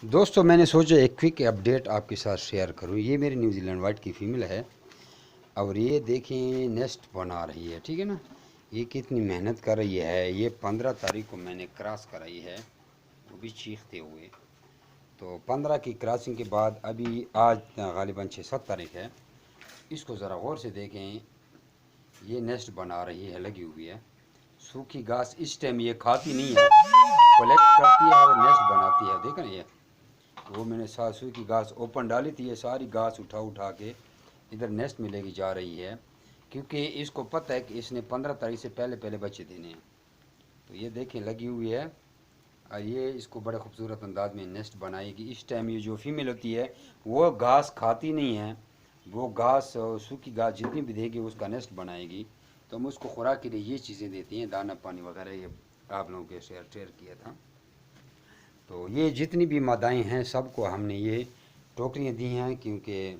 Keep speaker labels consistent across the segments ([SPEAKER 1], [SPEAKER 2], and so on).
[SPEAKER 1] दोस्तों मैंने सोचा एक क्विक अपडेट आपके साथ शेयर करूं। ये मेरी न्यूजीलैंड वाइट की फ़ीमेल है और ये देखें नेस्ट बना रही है, ठीक है ना। ये कितनी मेहनत कर रही है। ये 15 तारीख को मैंने क्रॉस कराई है, वो भी चीखते हुए। तो 15 की क्रॉसिंग के बाद अभी आज गालिबन 6-7 तारीख है। इसको ज़रा गौर से देखें, ये नेस्ट बना रही है, लगी हुई है। सूखी घास इस टाइम ये खाती नहीं है, कलेक्ट करती है और नेस्ट बनाती है। देखें ये, वो मैंने सासू की घास ओपन डाली थी, ये सारी घास उठा उठा के इधर नेस्ट में लेके जा रही है, क्योंकि इसको पता है कि इसने 15 तारीख से पहले पहले बच्चे देने हैं। तो ये देखें लगी हुई है और ये इसको बड़े खूबसूरत अंदाज में नेस्ट बनाएगी। इस टाइम ये जो फीमेल होती है वो घास खाती नहीं है, वो घास सूखी घास जितनी भी देगी उसका नेस्ट बनाएगी। तो हम उसको खुराक के लिए ये चीज़ें देती हैं, दाना पानी वगैरह। ये आप लोगों के शेयर किया था। तो ये जितनी भी मादाएँ हैं सबको हमने ये टोकरियाँ दी हैं, क्योंकि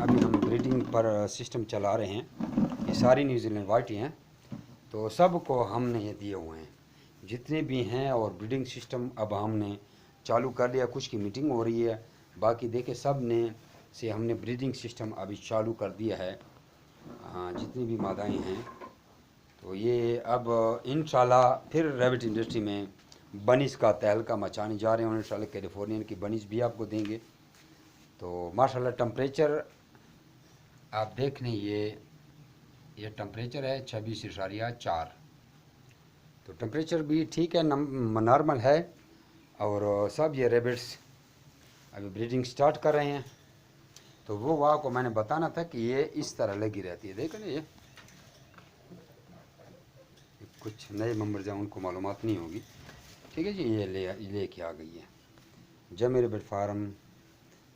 [SPEAKER 1] अभी हम ब्रीडिंग पर सिस्टम चला रहे हैं। ये सारी न्यूजीलैंड वाइट हैं, तो सबको हमने ये दिए हुए हैं जितने भी हैं। और ब्रीडिंग सिस्टम अब हमने चालू कर लिया, कुछ की मीटिंग हो रही है, बाकी देखे सब ने से हमने ब्रीडिंग सिस्टम अभी चालू कर दिया है। जितनी भी मादाएँ हैं, तो ये अब इंशाल्लाह फिर रैबिट इंडस्ट्री में बनिस का तहलका मचाने जा रहे हैं। इंशाल्लाह कैलिफोर्नियन की बनिस भी आपको देंगे। तो माशाल्लाह टेम्परेचर आप देख लें, ये टेम्परेचर है 26.4। तो टेम्परेचर भी ठीक है, नॉर्मल है। और सब ये रेबिट्स अभी ब्रीडिंग स्टार्ट कर रहे हैं। तो वो वाह को मैंने बताना था कि ये इस तरह लगी रहती है। देखो ना, ये कुछ नए मेंबर जो उनको मालूमात नहीं होगी, ठीक है जी। ये लेके आ गई है। जब मेरे बेट फार्म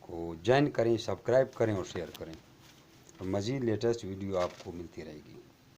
[SPEAKER 1] को ज्वाइन करें, सब्सक्राइब करें और शेयर करें, तो मज़ीद लेटेस्ट वीडियो आपको मिलती रहेगी।